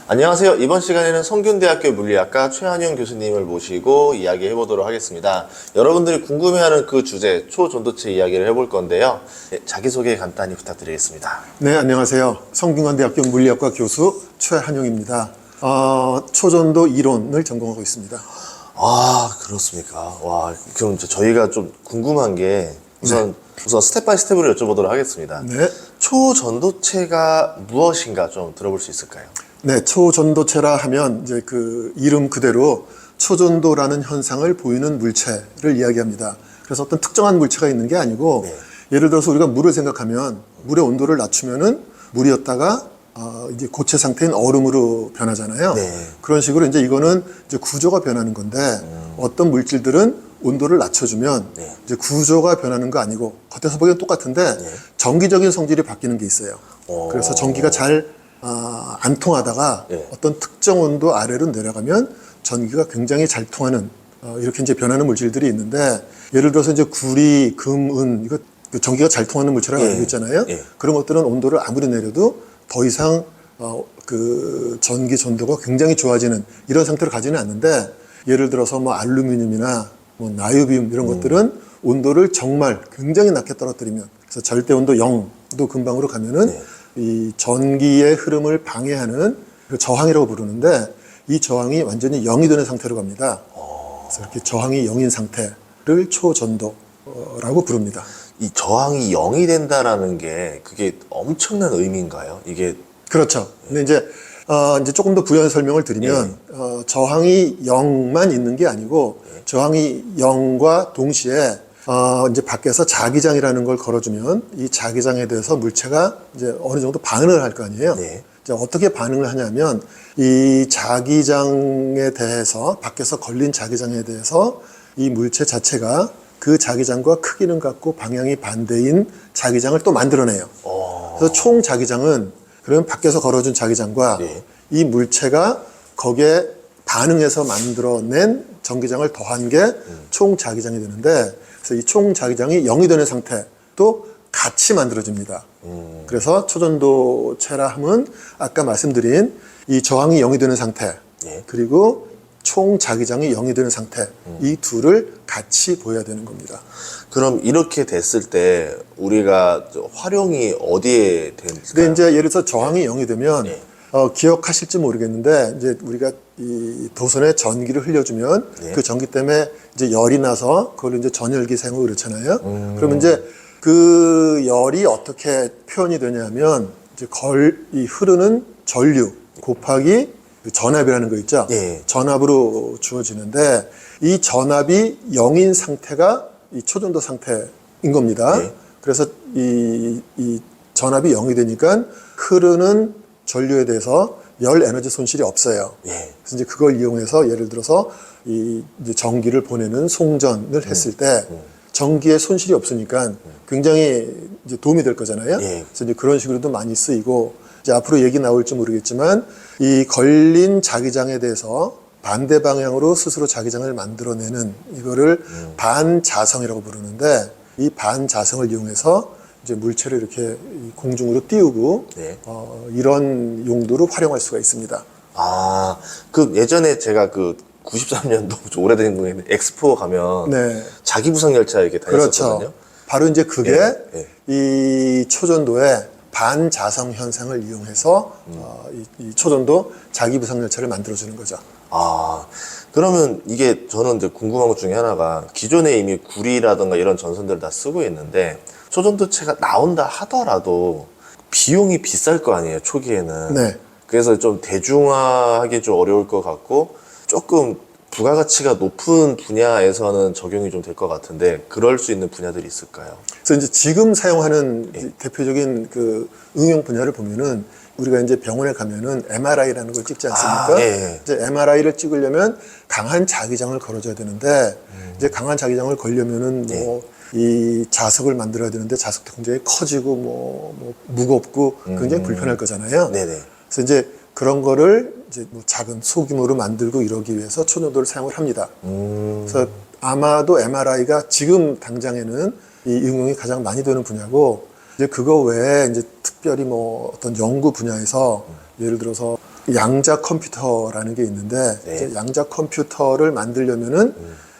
안녕하세요. 이번 시간에는 성균대학교 물리학과 최한용 교수님을 모시고 이야기해 보도록 하겠습니다. 여러분들이 궁금해하는 그 주제, 초전도체 이야기를 해볼 건데요. 자기소개 간단히 부탁드리겠습니다. 네, 안녕하세요. 성균관대학교 물리학과 교수 최한용입니다. 초전도 이론을 전공하고 있습니다. 아, 그렇습니까? 와, 그럼 이제 저희가 좀 궁금한 게 우선 스텝 바이 스텝으로 여쭤보도록 하겠습니다. 네. 초전도체가 무엇인가 좀 들어볼 수 있을까요? 네, 초전도체라 하면 이제 그 이름 그대로 초전도라는 현상을 보이는 물체를 이야기합니다. 그래서 어떤 특정한 물체가 있는 게 아니고 예를 들어서 우리가 물을 생각하면 물의 온도를 낮추면은 물이었다가 이제 고체 상태인 얼음으로 변하잖아요. 그런 식으로 이제 이거는 이제 구조가 변하는 건데 어떤 물질들은 온도를 낮춰주면 이제 구조가 변하는 거 아니고 겉에서 보기엔 똑같은데 정기적인 성질이 바뀌는 게 있어요. 그래서 전기가 잘 안 통하다가 어떤 특정 온도 아래로 내려가면 전기가 굉장히 잘 통하는 이렇게 이제 변하는 물질들이 있는데 예를 들어서 이제 구리, 금, 은 이거 전기가 잘 통하는 물질이라고 알고 있잖아요. 그런 것들은 온도를 아무리 내려도 더 이상 그 전기 전도가 굉장히 좋아지는 이런 상태를 가지는 않는데 예를 들어서 뭐 알루미늄이나 뭐 나이오비움 이런 것들은 온도를 정말 굉장히 낮게 떨어뜨리면 그래서 절대 온도 0도 근방으로 가면은 이 전기의 흐름을 방해하는 그 저항이라고 부르는데 이 저항이 완전히 0이 되는 상태로 갑니다. 그래서 이렇게 저항이 0인 상태를 초전도라고 부릅니다. 이 저항이 0이 된다라는 게 그게 엄청난 의미인가요? 이게 그렇죠. 근데 이제 조금 더 부연 설명을 드리면 저항이 0만 있는 게 아니고 저항이 0과 동시에 이제 밖에서 자기장이라는 걸 걸어주면 이 자기장에 대해서 물체가 이제 어느 정도 반응을 할 거 아니에요. 이제 어떻게 반응을 하냐면 이 자기장에 대해서 밖에서 걸린 자기장에 대해서 이 물체 자체가 그 자기장과 크기는 같고 방향이 반대인 자기장을 또 만들어내요. 그래서 총 자기장은 그러면 밖에서 걸어준 자기장과 이 물체가 거기에 반응해서 만들어낸 전기장을 더한 게 총 자기장이 되는데 그래서 이 총 자기장이 0이 되는 상태도 같이 만들어집니다. 그래서 초전도체라 함은 아까 말씀드린 이 저항이 0이 되는 상태 그리고 총 자기장이 0이 되는 상태 이 둘을 같이 보여야 되는 겁니다. 그럼 이렇게 됐을 때 우리가 활용이 어디에 될까요? 근데 이제 예를 들어서 저항이 0이 되면 기억하실지 모르겠는데 이제 우리가 이 도선에 전기를 흘려주면 그 전기 때문에 이제 열이 나서 그걸 이제 전열기 사용하고 그렇잖아요. 그러면 이제 그 열이 어떻게 표현이 되냐면 이제 이 흐르는 전류 곱하기 전압이라는 거 있죠. 전압으로 주어지는데 이 전압이 0인 상태가 이 초전도 상태인 겁니다. 그래서 이 전압이 0이 되니까 흐르는 전류에 대해서 열 에너지 손실이 없어요. 그래서 이제 그걸 이용해서 예를 들어서 이제 전기를 보내는 송전을 했을 때 전기에 손실이 없으니까 굉장히 이제 도움이 될 거잖아요. 그래서 이제 그런 식으로도 많이 쓰이고 이제 앞으로 얘기 나올지 모르겠지만 이 걸린 자기장에 대해서 반대 방향으로 스스로 자기장을 만들어내는 이거를 반자성이라고 부르는데 이 반자성을 이용해서 이제 물체를 이렇게 공중으로 띄우고 이런 용도로 활용할 수가 있습니다. 그 예전에 제가 그 93년도 좀 오래된 거에 엑스포 가면 자기부상 열차 이렇게 다녔었거든요. 그렇죠. 바로 이제 그게 이 초전도의 반자성 현상을 이용해서 이 초전도 자기부상 열차를 만들어주는 거죠. 그러면 이게 저는 이제 궁금한 것 중에 하나가 기존에 이미 구리라든가 이런 전선들을 다 쓰고 있는데 초전도체가 나온다 하더라도 비용이 비쌀 거 아니에요, 초기에는. 그래서 좀 대중화하기 좀 어려울 것 같고 조금 부가가치가 높은 분야에서는 적용이 좀 될 것 같은데 그럴 수 있는 분야들이 있을까요? 그래서 이제 지금 사용하는 대표적인 그 응용 분야를 보면은 우리가 이제 병원에 가면은 MRI라는 걸 찍지 않습니까? 이제 MRI를 찍으려면 강한 자기장을 걸어줘야 되는데 이제 강한 자기장을 걸려면은 뭐 이 자석을 만들어야 되는데 자석도 굉장히 커지고 뭐 무겁고 굉장히 불편할 거잖아요. 그래서 이제 그런 거를 이제 뭐 작은 소규모로 만들고 이러기 위해서 초전도를 사용을 합니다. 그래서 아마도 MRI가 지금 당장에는 이 응용이 가장 많이 되는 분야고 이제 그거 외에 이제 특별히 뭐 어떤 연구 분야에서 예를 들어서 양자 컴퓨터라는 게 있는데 네. 이제 양자 컴퓨터를 만들려면은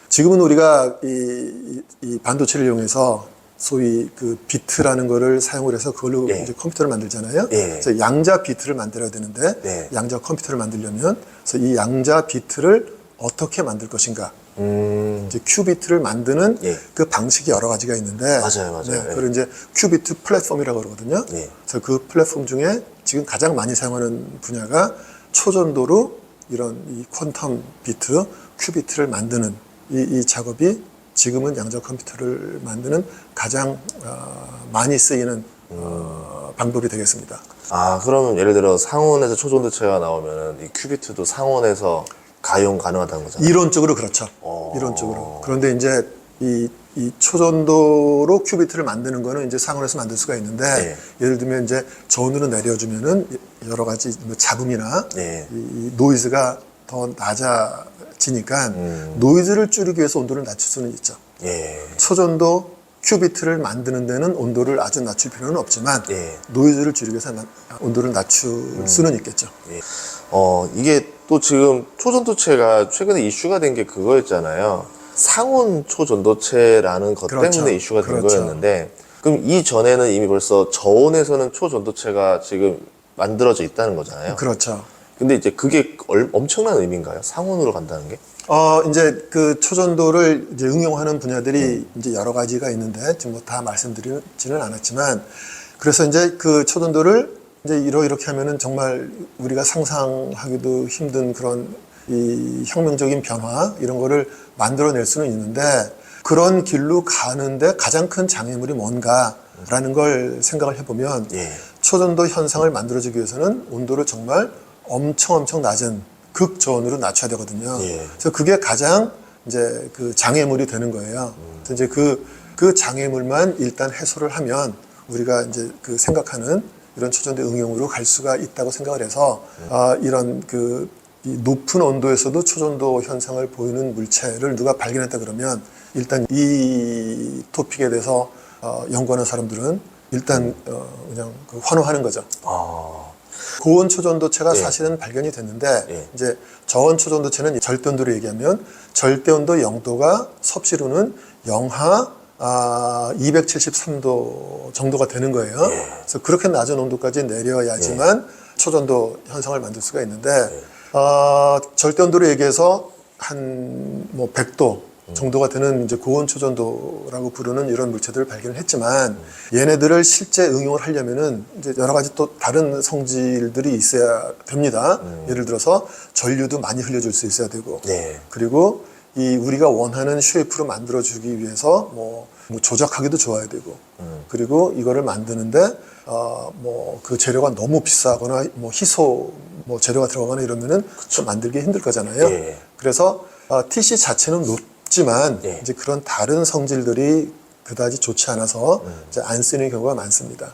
지금은 우리가 이 반도체를 이용해서 소위 그 비트라는 거를 사용을 해서 그걸로 네. 이제 컴퓨터를 만들잖아요. 네. 그래서 양자 비트를 만들어야 되는데 네. 양자 컴퓨터를 만들려면 그래서 이 양자 비트를 어떻게 만들 것인가. 이제 큐비트를 만드는 예. 그 방식이 여러 가지가 있는데 맞아요. 네, 예. 그걸 이제 큐비트 플랫폼이라고 그러거든요. 예. 그래서 그 플랫폼 중에 지금 가장 많이 사용하는 분야가 초전도로 이런 이 퀀텀 비트, 큐비트를 만드는 이 작업이 지금은 양자 컴퓨터를 만드는 가장 많이 쓰이는 방법이 되겠습니다. 아, 그러면 예를 들어 상온에서 초전도체가 나오면은 이 큐비트도 상온에서 가용 가능하다는 거잖아요. 이론적으로 그렇죠. 이론적으로. 그런데 이제 이 초전도로 큐비트를 만드는 거는 이제 상온에서 만들 수가 있는데 네. 예를 들면 이제 저온으로 내려주면은 여러 가지 뭐 잡음이나 네. 이 노이즈가 더 낮아지니까 노이즈를 줄이기 위해서 온도를 낮출 수는 있죠. 예. 초전도 큐비트를 만드는 데는 온도를 아주 낮출 필요는 없지만 예. 노이즈를 줄이기 위해서 온도를 낮출 수는 있겠죠. 예. 이게 또 지금 초전도체가 최근에 이슈가 된 게 그거였잖아요. 상온 초전도체라는 것 그렇죠. 때문에 이슈가 된 그렇죠. 거였는데, 그럼 이전에는 이미 벌써 저온에서는 초전도체가 지금 만들어져 있다는 거잖아요. 그렇죠. 근데 이제 그게 엄청난 의미인가요? 상온으로 간다는 게? 이제 그 초전도를 이제 응용하는 분야들이 이제 여러 가지가 있는데 지금 뭐 다 말씀드리지는 않았지만 그래서 이제 그 초전도를 이제 이렇게 하면은 정말 우리가 상상하기도 힘든 그런 이 혁명적인 변화 이런 거를 만들어낼 수는 있는데 그런 길로 가는데 가장 큰 장애물이 뭔가라는 걸 생각을 해보면 예. 초전도 현상을 만들어주기 위해서는 온도를 정말 엄청 낮은 극저온으로 낮춰야 되거든요. 예. 그래서 그게 가장 이제 그 장애물이 되는 거예요. 그래서 이제 그 장애물만 일단 해소를 하면 우리가 이제 그 생각하는 이런 초전도 응용으로 갈 수가 있다고 생각을 해서 이런 이 높은 온도에서도 초전도 현상을 보이는 물체를 누가 발견했다 그러면 일단 이 토픽에 대해서 연구하는 사람들은 일단 그냥 환호하는 거죠. 고온 초전도체가 예. 사실은 발견이 됐는데 예. 이제 저온 초전도체는 절대온도로 얘기하면 절대온도 0도가 섭씨로는 영하 273도 정도가 되는 거예요. 그래서 그렇게 낮은 온도까지 내려야지만 초전도 현상을 만들 수가 있는데 절대온도로 얘기해서 한 뭐 100도 정도가 되는 이제 고온 초전도라고 부르는 이런 물체들을 발견을 했지만 얘네들을 실제 응용을 하려면은 이제 여러 가지 또 다른 성질들이 있어야 됩니다. 예를 들어서 전류도 많이 흘려줄 수 있어야 되고 네. 그리고 이 우리가 원하는 쉐이프로 만들어주기 위해서 뭐 조작하기도 좋아야 되고 그리고 이거를 만드는데 뭐 그 재료가 너무 비싸거나 뭐 희소 뭐 재료가 들어가거나 이러면은 좀 만들기 힘들 거잖아요. 예. 그래서 TC 자체는 높지만 예. 이제 그런 다른 성질들이 그다지 좋지 않아서 이제 안 쓰는 경우가 많습니다.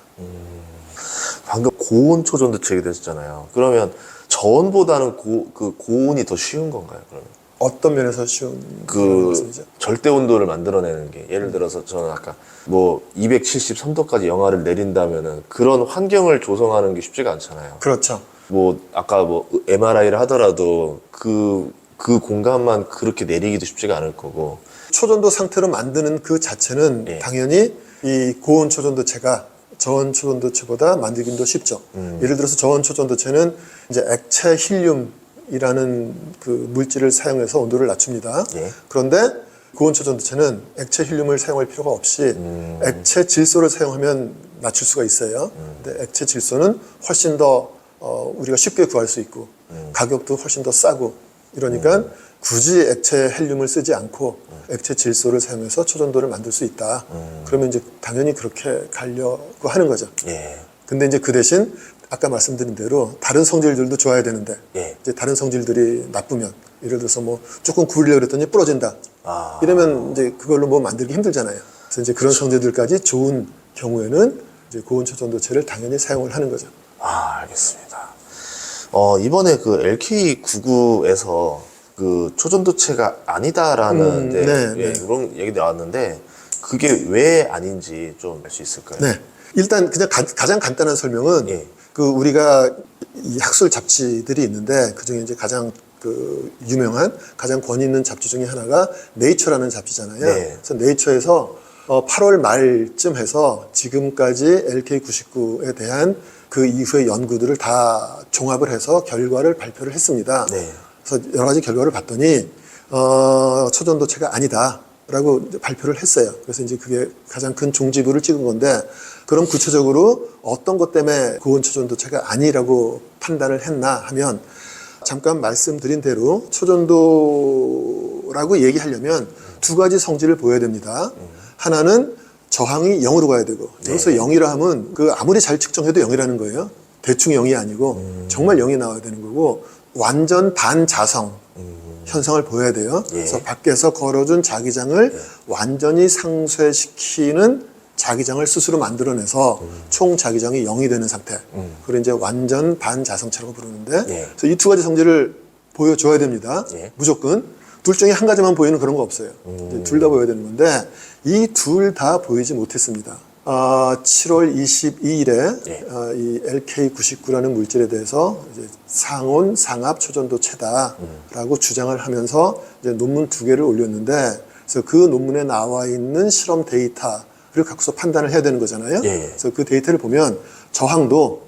방금 고온 초전도체 얘기했잖아요. 그러면 저온보다는 고온이 더 쉬운 건가요? 그러면? 어떤 면에서 쉬운 말씀이죠? 절대 온도를 만들어내는 게 예를 들어서 저는 아까 뭐 273도까지 영하를 내린다면은 그런 환경을 조성하는 게 쉽지가 않잖아요. 그렇죠. 뭐 아까 뭐 MRI를 하더라도 그 공간만 그렇게 내리기도 쉽지가 않을 거고. 초전도 상태로 만드는 그 자체는 예. 당연히 이 고온 초전도체가 저온 초전도체보다 만들기는 더 쉽죠. 예를 들어서 저온 초전도체는 이제 액체 힐륨이라는 그 물질을 사용해서 온도를 낮춥니다. 예. 그런데 고온 초전도체는 액체 힐륨을 사용할 필요가 없이 액체 질소를 사용하면 낮출 수가 있어요. 근데 액체 질소는 훨씬 더 우리가 쉽게 구할 수 있고 가격도 훨씬 더 싸고 이러니까 굳이 액체 헬륨을 쓰지 않고 액체 질소를 사용해서 초전도를 만들 수 있다. 그러면 이제 당연히 그렇게 가려고 하는 거죠. 예. 근데 이제 그 대신 아까 말씀드린 대로 다른 성질들도 좋아야 되는데 예. 이제 다른 성질들이 나쁘면 예를 들어서 뭐 조금 구리려고 그랬더니 부러진다. 이러면 이제 그걸로 뭐 만들기 힘들잖아요. 그래서 이제 그런 성질들까지 좋은 경우에는 이제 고온 초전도체를 당연히 사용을 하는 거죠. 알겠습니다. 이번에 그 LK99에서 그 초전도체가 아니다라는 그런 얘기 나왔는데 그게 왜 아닌지 좀 알 수 있을까요? 네. 일단 그냥 가장 간단한 설명은 예. 그 우리가 이 학술 잡지들이 있는데 그 중에 이제 가장 그 유명한 가장 권위 있는 잡지 중에 하나가 네이처라는 잡지잖아요. 네. 그래서 네이처에서 8월 말쯤 해서 지금까지 LK99에 대한 그 이후의 연구들을 다 종합을 해서 결과를 발표를 했습니다. 네. 그래서 여러 가지 결과를 봤더니 초전도체가 아니다라고 발표를 했어요. 그래서 이제 그게 가장 큰 종지부를 찍은 건데, 그럼 구체적으로 어떤 것 때문에 고온 초전도체가 아니라고 판단을 했나 하면, 잠깐 말씀드린 대로 초전도라고 얘기하려면 두 가지 성질을 보여야 됩니다. 하나는 저항이 0으로 가야 되고, 여기서 0이라 하면 그 아무리 잘 측정해도 0이라는 거예요. 대충 0이 아니고 정말 0이 나와야 되는 거고, 완전 반자성 현상을 보여야 돼요. 그래서 밖에서 걸어준 자기장을 완전히 상쇄시키는 자기장을 스스로 만들어내서 총 자기장이 0이 되는 상태. 그걸 이제 완전 반자성차라고 부르는데, 그래서 이 두 가지 성질을 보여줘야 됩니다. 무조건. 둘 중에 한 가지만 보이는 그런 거 없어요. 둘 다 보여야 되는 건데, 이 둘 다 보이지 못했습니다. 7월 22일에 이 LK99라는 물질에 대해서 이제 상온, 상압, 초전도체다라고 주장을 하면서 이제 논문 2개를 올렸는데, 그래서 그 논문에 나와 있는 실험 데이터를 갖고서 판단을 해야 되는 거잖아요. 그래서 그 데이터를 보면 저항도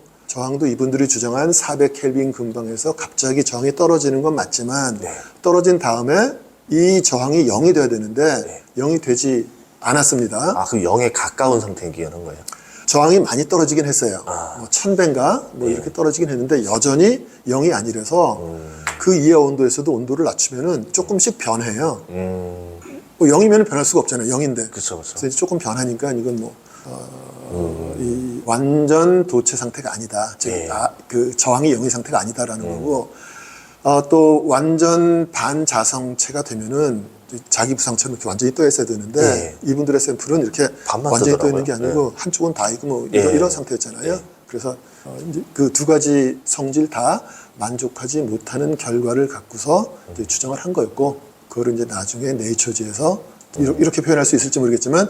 이분들이 주장한 400켈빈 근방에서 갑자기 저항이 떨어지는 건 맞지만 떨어진 다음에 이 저항이 0이 돼야 되는데 0이 되지 않았습니다. 아, 그 0에 가까운 상태이긴 한 거예요? 저항이 많이 떨어지긴 했어요. 뭐 1000배인가 뭐 이렇게 떨어지긴 했는데 여전히 0이 아니라서 그 이하 온도에서도 온도를 낮추면은 조금씩 변해요. 뭐 0이면 변할 수가 없잖아요. 0인데. 그쵸. 그래서 이제 조금 변하니까 이건 뭐 이 완전 도체 상태가 아니다. 즉, 그 저항이 0의 상태가 아니다라는 거고, 또 완전 반자성체가 되면은 자기 부상처럼 이렇게 완전히 떠 있어야 되는데, 이분들의 샘플은 이렇게 반만 완전히 떠 뜨더라고요. 있는 게 아니고 한쪽은 다 있고 뭐 이런 상태였잖아요. 그래서 이제 그 두 가지 성질 다 만족하지 못하는 결과를 갖고서 이제 주장을 한 거였고, 그거를 이제 나중에 네이처지에서 이렇게 표현할 수 있을지 모르겠지만,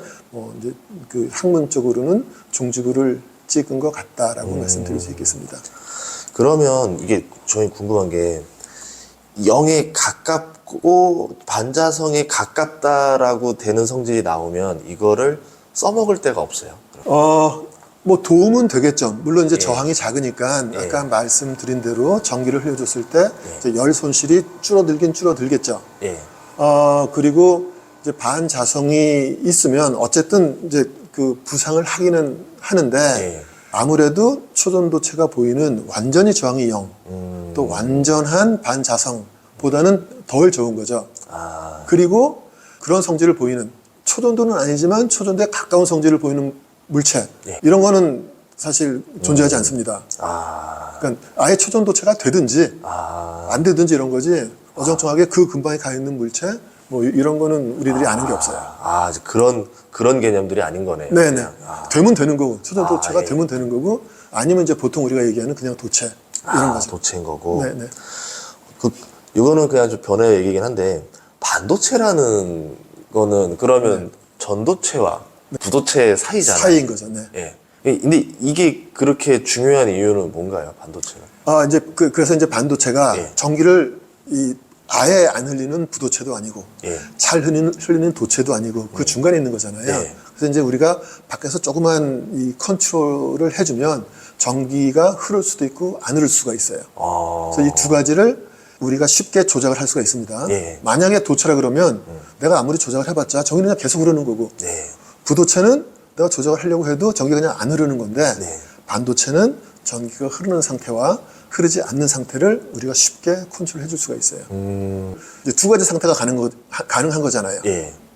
이제 그 학문적으로는 종지부를 찍은 것 같다라고 말씀드릴 수 있겠습니다. 그러면 이게 저희 궁금한 게 0에 가깝고 반자성에 가깝다라고 되는 성질이 나오면 이거를 써먹을 데가 없어요. 뭐 도움은 되겠죠. 물론 이제 저항이 작으니까 아까 말씀드린 대로 전기를 흘려줬을 때 이제 열 손실이 줄어들긴 줄어들겠죠. 그리고 이제 반자성이 있으면 어쨌든 이제 그 부상을 하기는 하는데, 아무래도 초전도체가 보이는 완전히 저항이 0, 또 완전한 반자성보다는 덜 좋은 거죠. 그리고 그런 성질을 보이는, 초전도는 아니지만 초전도에 가까운 성질을 보이는 물체, 이런 거는 사실 존재하지 않습니다. 그러니까 아예 초전도체가 되든지 안 되든지 이런 거지, 어정쩡하게 그 근방에 가 있는 물체, 뭐 이런 거는 우리들이 아는 게 없어요. 이제 그런 개념들이 아닌 거네요. 네네. 되면 되는 거고, 초전도체가 되면 되는 거고, 아니면 이제 보통 우리가 얘기하는 그냥 도체, 이런 거죠. 도체인 거고. 네네. 이거는 그냥 좀 변의 얘기긴 한데, 반도체라는 거는 그러면 전도체와 부도체 사이잖아요. 사이인 거죠. 네. 근데 이게 그렇게 중요한 이유는 뭔가요, 반도체가? 이제 그래서 이제 반도체가 전기를 아예 안 흘리는 부도체도 아니고, 잘 흘리는 도체도 아니고, 그 중간에 있는 거잖아요. 그래서 이제 우리가 밖에서 조그만 이 컨트롤을 해주면 전기가 흐를 수도 있고 안 흐를 수가 있어요. 그래서 이 두 가지를 우리가 쉽게 조작을 할 수가 있습니다. 만약에 도체라 그러면 내가 아무리 조작을 해봤자 전기는 그냥 계속 흐르는 거고, 부도체는 내가 조작을 하려고 해도 전기가 그냥 안 흐르는 건데, 반도체는 전기가 흐르는 상태와 흐르지 않는 상태를 우리가 쉽게 컨트롤해 줄 수가 있어요. 이제 두 가지 상태가 가능한 거잖아요.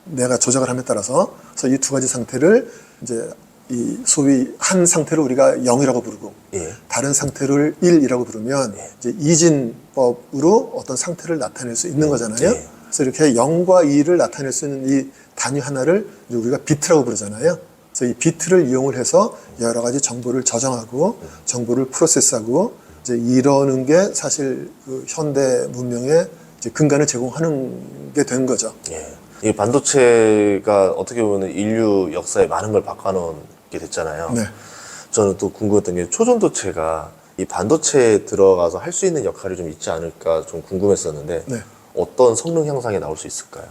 내가 조작을 함에 따라서. 그래서 이 두 가지 상태를 이제 이 소위 한 상태를 우리가 0이라고 부르고, 다른 상태를 1이라고 부르면 이제 이진법으로 어떤 상태를 나타낼 수 있는 거잖아요. 그래서 이렇게 0과 2를 나타낼 수 있는 이 단위 하나를 이제 우리가 비트라고 부르잖아요. 그래서 이 비트를 이용을 해서 여러 가지 정보를 저장하고 정보를 프로세스하고 이제 이러는 게 사실 그 현대 문명의 이제 근간을 제공하는 게 된 거죠. 이 반도체가 어떻게 보면 인류 역사에 많은 걸 바꿔놓게 됐잖아요. 저는 또 궁금했던 게 초전도체가 이 반도체에 들어가서 할 수 있는 역할이 좀 있지 않을까 좀 궁금했었는데 네. 어떤 성능 향상이 나올 수 있을까요?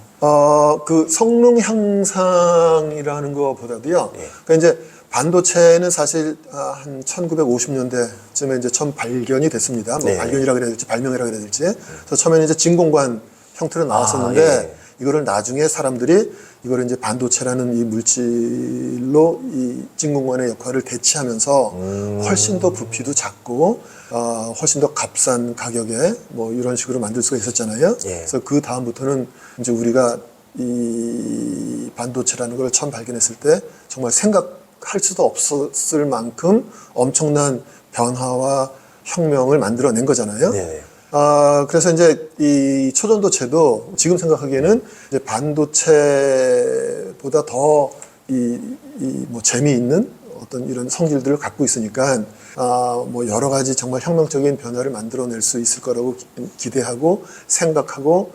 그 성능 향상이라는 것보다도요. 예. 그러니까 이제 반도체는 사실 한 1950년대쯤에 이제 처음 발견이 됐습니다. 뭐 네. 발견이라 그래야 될지 발명이라 그래야 될지. 그래서 처음에는 이제 진공관 형태로 나왔었는데 예. 이거를 나중에 사람들이 이거를 이제 반도체라는 이 물질로 이 진공관의 역할을 대체하면서 훨씬 더 부피도 작고 훨씬 더 값싼 가격에 뭐 이런 식으로 만들 수가 있었잖아요. 예. 그래서 그 다음부터는 이제 우리가 이 반도체라는 걸 처음 발견했을 때 정말 생각할 수도 없었을 만큼 엄청난 변화와 혁명을 만들어낸 거잖아요. 네. 그래서 이제 이 초전도체도 지금 생각하기에는 이제 반도체보다 더 뭐 재미있는 어떤 이런 성질들을 갖고 있으니까 뭐 여러 가지 정말 혁명적인 변화를 만들어낼 수 있을 거라고 기대하고 생각하고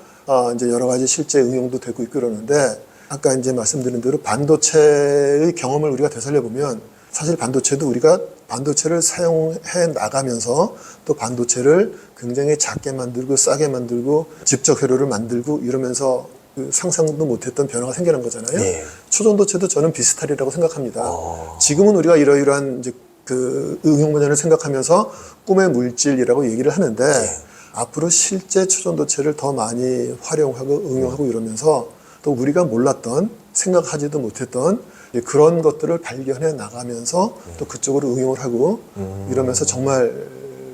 이제 여러 가지 실제 응용도 되고 있고 그러는데 아까 이제 말씀드린 대로 반도체의 경험을 우리가 되살려 보면 사실 반도체도 우리가 반도체를 사용해 나가면서 또 반도체를 굉장히 작게 만들고 싸게 만들고 집적 회로를 만들고 이러면서 그 상상도 못했던 변화가 생겨난 거잖아요. 네. 초전도체도 저는 비슷하리라고 생각합니다. 지금은 우리가 이러이러한 이제 그 응용 분야를 생각하면서 꿈의 물질이라고 얘기를 하는데 앞으로 실제 초전도체를 더 많이 활용하고 응용하고 이러면서 또 우리가 몰랐던 생각하지도 못했던 그런 것들을 발견해 나가면서 또 그쪽으로 응용을 하고 이러면서 정말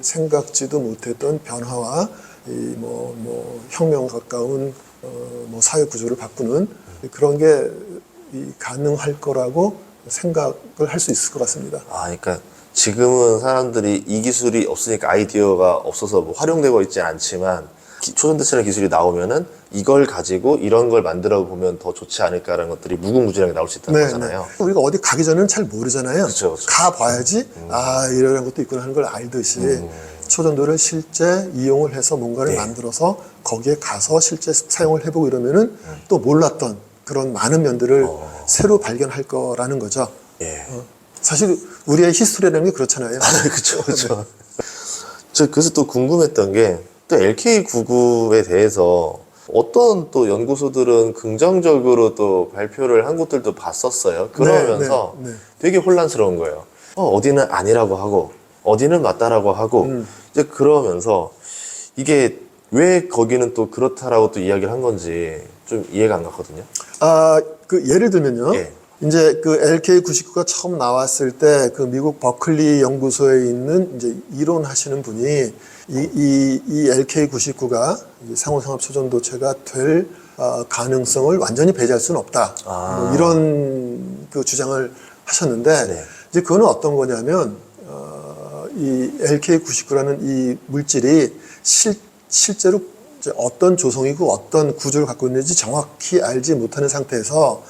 생각지도 못했던 변화와 이 뭐 혁명 가까운 뭐 사회 구조를 바꾸는 그런 게 가능할 거라고 생각을 할 수 있을 것 같습니다. 그러니까 지금은 사람들이 이 기술이 없으니까 아이디어가 없어서 뭐 활용되고 있지 않지만 초전도체라는 기술이 나오면은 이걸 가지고 이런 걸 만들어 보면 더 좋지 않을까라는 것들이 무궁무진하게 나올 수 있다는 거잖아요. 네. 우리가 어디 가기 전에는 잘 모르잖아요. 그쵸. 가봐야지 이런 것도 있구나 하는 걸 알듯이 초전도를 실제 이용을 해서 뭔가를 만들어서 거기에 가서 실제 사용을 해보고 이러면은 또 몰랐던 그런 많은 면들을 새로 발견할 거라는 거죠. 예. 사실 우리의 히스토리라는 게 그렇잖아요. 그렇죠. 저 그래서 또 궁금했던 게 또 LK99에 대해서 어떤 또 연구소들은 긍정적으로 또 발표를 한 곳들도 봤었어요. 그러면서 네. 되게 혼란스러운 거예요. 어디는 아니라고 하고 어디는 맞다라고 하고 이제 그러면서 이게 왜 거기는 또 그렇다라고 또 이야기를 한 건지 좀 이해가 안 갔거든요. 그 예를 들면요. 예. 이제 그 LK99가 처음 나왔을 때 그 미국 버클리 연구소에 있는 이제 이론하시는 분이 이 LK99가 상호상합 초전도체가 될 가능성을 완전히 배제할 수는 없다. 뭐 이런 그 주장을 하셨는데 네. 이제 그거는 어떤 거냐면 이 LK99라는 이 물질이 실제로 이제 어떤 조성이고 어떤 구조를 갖고 있는지 정확히 알지 못하는 상태에서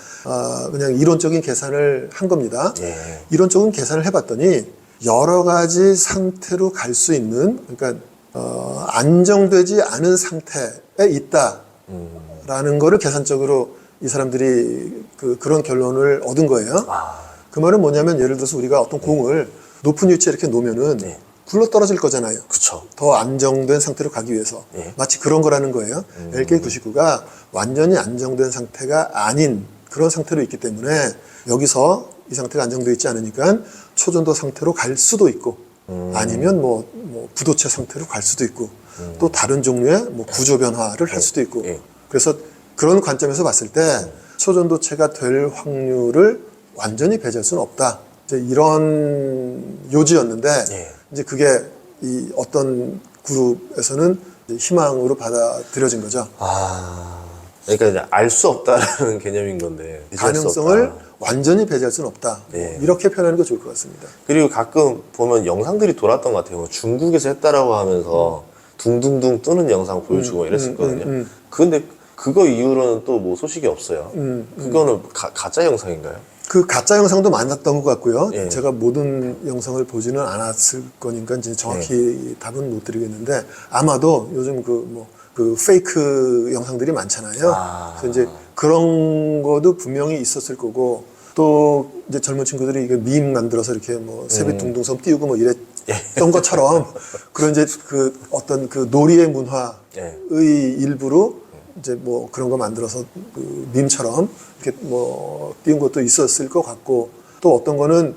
그냥 이론적인 계산을 한 겁니다. 예. 이론적인 계산을 해봤더니 여러 가지 상태로 갈 수 있는 그러니까 안정되지 않은 상태에 있다라는 거를 계산적으로 이 사람들이 그런 결론을 얻은 거예요. 그 말은 뭐냐면 예를 들어서 우리가 어떤 공을 높은 위치에 이렇게 놓으면은 굴러 떨어질 거잖아요. 그쵸. 더 안정된 상태로 가기 위해서. 예. 마치 그런 거라는 거예요. LK99가 완전히 안정된 상태가 아닌 그런 상태로 있기 때문에 여기서 이 상태가 안정되어 있지 않으니까 초전도 상태로 갈 수도 있고 아니면 뭐 부도체 상태로 갈 수도 있고 또 다른 종류의 뭐 구조 변화를 할 수도 있고 예. 그래서 그런 관점에서 봤을 때 초전도체가 될 확률을 완전히 배제할 수는 없다. 이제 이런 요지였는데 예. 이제 그게 이 어떤 그룹에서는 이제 희망으로 받아들여진 거죠. 그러니까 이제 알 수 없다라는 개념인 건데 배제할 수 가능성을 없다. 완전히 배제할 수는 없다. 네. 이렇게 표현하는 게 좋을 것 같습니다. 그리고 가끔 보면 영상들이 돌았던 것 같아요. 중국에서 했다라고 하면서 둥둥둥 뜨는 영상 보여주고 이랬었거든요. 근데 그거 이후로는 또 뭐 소식이 없어요. 그거는 가짜 영상인가요? 그 가짜 영상도 많았던 것 같고요. 예. 제가 모든 영상을 보지는 않았을 거니까 이제 정확히 답은 못 드리겠는데 아마도 요즘 그 페이크 영상들이 많잖아요. 그래서 이제 그런 것도 분명히 있었을 거고 또 이제 젊은 친구들이 이게 밈 만들어서 이렇게 뭐 세빛둥둥섬 띄우고 뭐 이랬던 것처럼 그런 이제 그 어떤 그 놀이의 문화의 일부로 이제 뭐 그런 거 만들어서 그 밈처럼 이렇게 뭐 띄운 것도 있었을 것 같고, 또 어떤 거는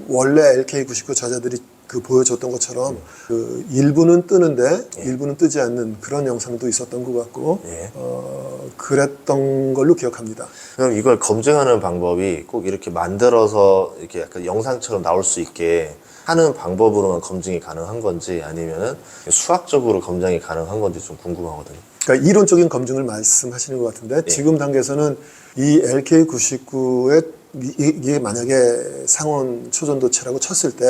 원래 LK99 저자들이 그 보여줬던 것처럼 그 일부는 뜨는데 일부는 뜨지 않는 그런 영상도 있었던 것 같고, 그랬던 걸로 기억합니다. 그럼 이걸 검증하는 방법이 꼭 이렇게 만들어서 이렇게 약간 영상처럼 나올 수 있게 하는 방법으로만 검증이 가능한 건지, 아니면은 수학적으로 검증이 가능한 건지 좀 궁금하거든요. 그러니까 이론적인 검증을 말씀하시는 것 같은데, 지금 단계에서는 이 LK99의 이게 만약에 상온 초전도체라고 쳤을 때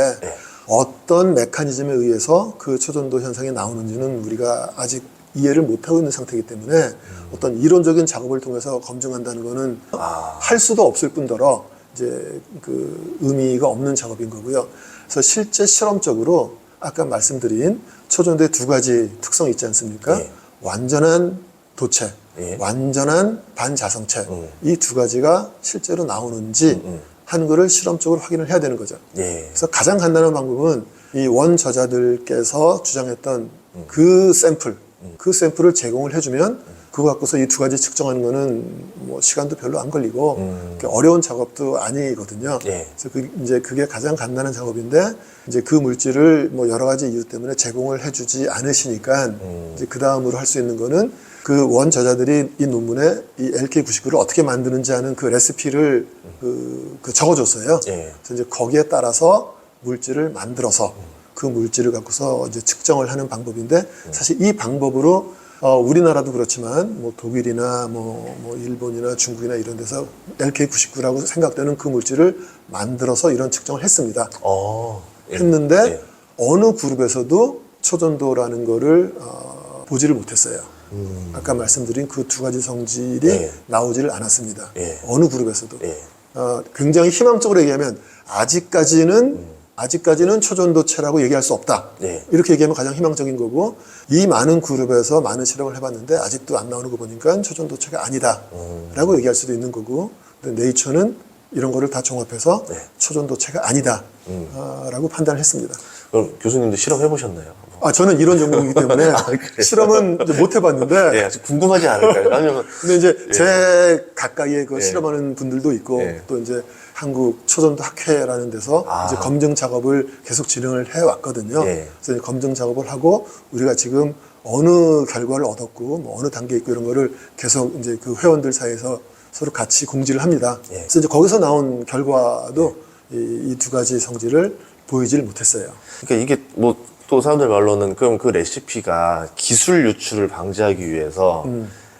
어떤 메커니즘에 의해서 그 초전도 현상이 나오는지는 우리가 아직 이해를 못하고 있는 상태이기 때문에 어떤 이론적인 작업을 통해서 검증한다는 거는 할 수도 없을 뿐더러 이제 그 의미가 없는 작업인 거고요. 그래서 실제 실험적으로 아까 말씀드린 초전도의 두 가지 특성이 있지 않습니까? 완전한 도체, 완전한 반자성체, 이 두 가지가 실제로 나오는지 하는 거를 실험적으로 확인을 해야 되는 거죠. 그래서 가장 간단한 방법은 이 원 저자들께서 주장했던 그 샘플을 제공을 해주면 그거 갖고서 이 두 가지 측정하는 거는 뭐 시간도 별로 안 걸리고 어려운 작업도 아니거든요. 그래서 이제 그게 가장 간단한 작업인데, 이제 그 물질을 뭐 여러 가지 이유 때문에 제공을 해주지 않으시니까 이제 그 다음으로 할 수 있는 거는 그 원 저자들이 이 논문에 이 LK99를 어떻게 만드는지 하는 그 레시피를 그 적어줬어요. 그래서 이제 거기에 따라서 물질을 만들어서 그 물질을 갖고서 이제 측정을 하는 방법인데, 사실 이 방법으로 우리나라도 그렇지만 뭐 독일이나 뭐 일본이나 중국이나 이런 데서 LK99라고 생각되는 그 물질을 만들어서 이런 측정을 했습니다. 했는데 어느 그룹에서도 초전도라는 거를 보지를 못했어요. 아까 말씀드린 그 두 가지 성질이 나오지를 않았습니다. 어느 그룹에서도. 굉장히 희망적으로 얘기하면 아직까지는 초전도체라고 얘기할 수 없다. 이렇게 얘기하면 가장 희망적인 거고, 이 많은 그룹에서 많은 실험을 해봤는데 아직도 안 나오는 거 보니까 초전도체가 아니다 라고 얘기할 수도 있는 거고, 근데 네이처는 이런 거를 다 종합해서 초전도체가 아니다 라고 판단을 했습니다. 그럼 교수님도 실험해보셨나요? 저는 이론 전공이기 때문에 실험은 이제 못 해봤는데, 아직 궁금하지 않을까요? 아니면 근데 이제 제 가까이에 그 실험하는 분들도 있고, 또 이제 한국 초전도 학회라는 데서 이제 검증 작업을 계속 진행을 해왔거든요. 그래서 이제 검증 작업을 하고 우리가 지금 어느 결과를 얻었고, 뭐 어느 단계에 있고 이런 거를 계속 이제 그 회원들 사이에서 서로 같이 공지를 합니다. 그래서 이제 거기서 나온 결과도 이 두 가지 성질을 보이질 못했어요. 그러니까 이게 뭐 또 사람들 말로는 그럼 그 레시피가 기술 유출을 방지하기 위해서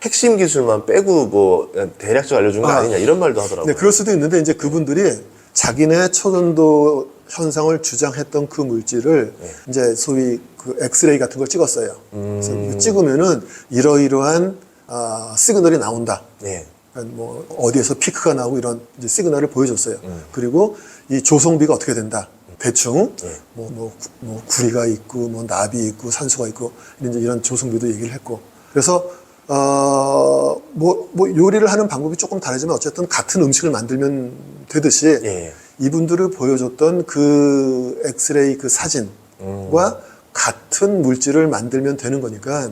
핵심 기술만 빼고 뭐 대략적으로 알려준 거 아니냐 이런 말도 하더라고요. 네, 그럴 수도 있는데, 이제 그분들이 자기네 초전도 현상을 주장했던 그 물질을 이제 소위 그 엑스레이 같은 걸 찍었어요. 그래서 이거 찍으면은 이러이러한 시그널이 나온다. 그러니까 뭐 어디에서 피크가 나오고 이런 이제 시그널을 보여줬어요. 그리고 이 조성비가 어떻게 된다. 대충 뭐 구리가 있고 뭐 납이 있고 산소가 있고 이런 조성비도 얘기를 했고, 그래서 뭐 요리를 하는 방법이 조금 다르지만 어쨌든 같은 음식을 만들면 되듯이 이분들을 보여줬던 그 엑스레이 그 사진과 같은 물질을 만들면 되는 거니까,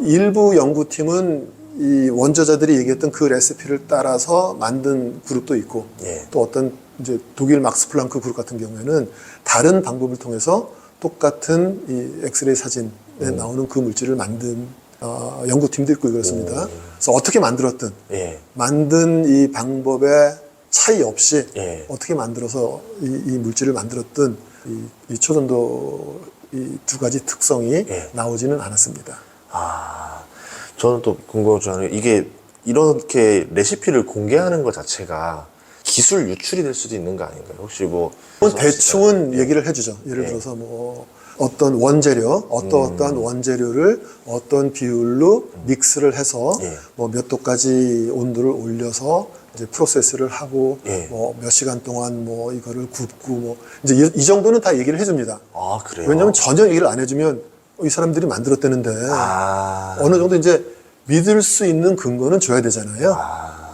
일부 연구팀은 이 원저자들이 얘기했던 그 레시피를 따라서 만든 그룹도 있고, 또 어떤 이제 독일 막스 플랑크 그룹 같은 경우에는 다른 방법을 통해서 똑같은 이 엑스레이 사진에 나오는 그 물질을 만든 연구팀도 있고 그렇습니다. 그래서 어떻게 만들었든 만든 이 방법의 차이 없이 어떻게 만들어서 이 물질을 만들었든 이 초전도 이 두 가지 특성이 나오지는 않았습니다. 저는 또 궁금한 줄 아는 게, 이게 이렇게 레시피를 공개하는 것 자체가 기술 유출이 될 수도 있는 거 아닌가요? 혹시 뭐 대충은 얘기를 해주죠. 예를 들어서 뭐 어떤 원재료, 어떠한 원재료를 어떤 비율로 믹스를 해서 뭐 몇 도까지 온도를 올려서 이제 프로세스를 하고 뭐 몇 시간 동안 뭐 이거를 굽고 뭐 이제 이 정도는 다 얘기를 해줍니다. 그래요? 왜냐하면 전혀 얘기를 안 해주면 이 사람들이 만들었다는데 어느 정도 이제 믿을 수 있는 근거는 줘야 되잖아요.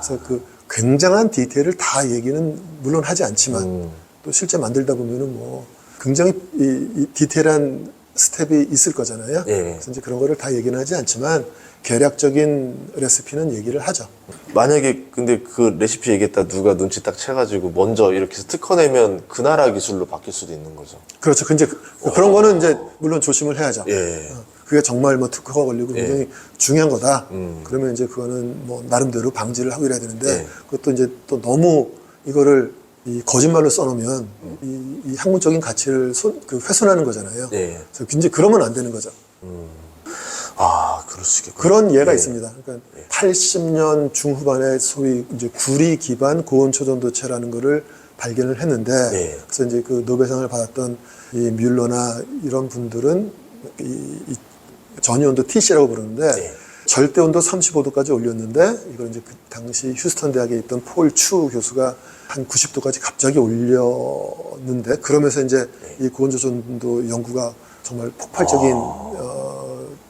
그래서 굉장한 디테일을 다 얘기는 물론 하지 않지만 또 실제 만들다 보면은 뭐 굉장히 이 디테일한 스텝이 있을 거잖아요. 예. 그래서 이제 그런 거를 다 얘기는 하지 않지만 계략적인 레시피는 얘기를 하죠. 만약에 근데 그 레시피 얘기했다 누가 눈치 딱 채가지고 먼저 이렇게 해서 특허내면 그 나라 기술로 바뀔 수도 있는 거죠. 그렇죠. 근데 그런 거는 이제 물론 조심을 해야죠. 예. 그게 정말 뭐 특허가 걸리고 굉장히 중요한 거다. 그러면 이제 그거는 뭐 나름대로 방지를 하고 이래야 되는데 예. 그것도 이제 또 너무 이거를 이 거짓말로 써놓으면 이 학문적인 가치를 훼손하는 거잖아요. 예. 그래서 이제 그러면 안 되는 거죠. 아, 그럴 수 있겠군요. 그런 예가 있습니다. 그러니까 80년 중후반에 소위 이제 구리 기반 고온 초전도체라는 거를 발견을 했는데 네. 그래서 이제 그 노벨상을 받았던 이 뮬러나 이런 분들은 이 전위온도 TC라고 부르는데 네. 절대 온도 35도까지 올렸는데 이걸 이제 그 당시 휴스턴 대학에 있던 폴 추 교수가 한 90도까지 갑자기 올렸는데 그러면서 이제 이 고온 조전도 연구가 정말 폭발적인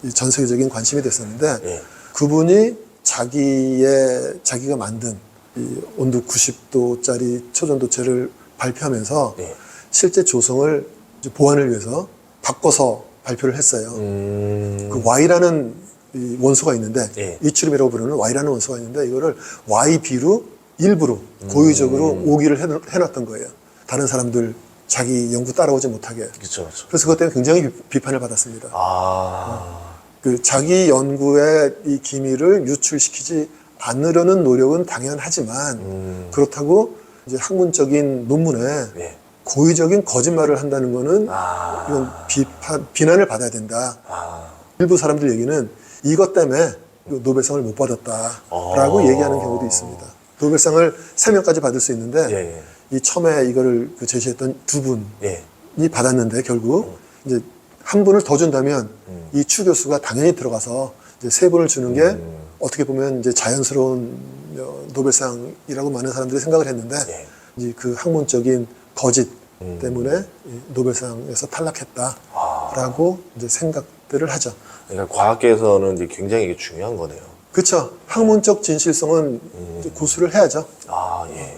이 전 세계적인 관심이 됐었는데 예. 그분이 자기가 만든 이 온도 90도짜리 초전도체를 발표하면서 예. 실제 조성을 이제 보완을 위해서 바꿔서 발표를 했어요. 그 Y라는 이 원소가 있는데 예. 이트륨이라고 부르는 Y라는 원소가 있는데 이거를 YB로 일부러 고의적으로 오기를 해놨던 거예요. 다른 사람들 자기 연구 따라오지 못하게. 그렇죠, 그렇죠. 그래서 그것 때문에 굉장히 비판을 받았습니다. 그 자기 연구의 이 기밀을 유출시키지 않으려는 노력은 당연하지만 그렇다고 이제 학문적인 논문에 예. 고의적인 거짓말을 한다는 거는 이건 비난을 받아야 된다. 일부 사람들 얘기는 이것 때문에 노벨상을 못 받았다라고 얘기하는 경우도 있습니다. 노벨상을 3명까지 받을 수 있는데 예. 이 처음에 이거를 그 제시했던 두 분이 예. 받았는데 결국 이제 한 분을 더 준다면 이 추 교수가 당연히 들어가서 이제 세 분을 주는 게 어떻게 보면 이제 자연스러운 노벨상이라고 많은 사람들이 생각을 했는데 예. 이제 그 학문적인 거짓 때문에 이 노벨상에서 탈락했다라고 이제 생각들을 하죠. 그러니까 과학계에서는 이제 굉장히 이게 중요한 거네요. 그렇죠. 학문적 진실성은 이제 고수를 해야죠. 아, 예.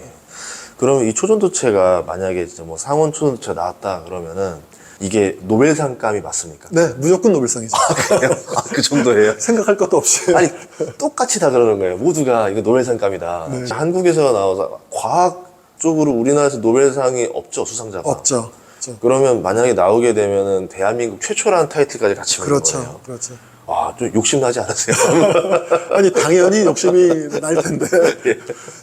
그러면 이 초전도체가 만약에 진짜 뭐 상온 초전도체가 나왔다 그러면은 이게 노벨상감이 맞습니까? 네, 무조건 노벨상이죠. 그 정도예요? 생각할 것도 없이. 아니, 똑같이 다 그러는 거예요. 모두가 이거 노벨상감이다. 네. 한국에서 나와서 과학 쪽으로 우리나라에서 노벨상이 없죠, 수상자가. 없죠. 그러면 만약에 나오게 되면은 대한민국 최초라는 타이틀까지 같이 받는 거예요. 그렇죠. 그렇죠. 아, 좀 욕심나지 않으세요? 아니 당연히 욕심이 날 텐데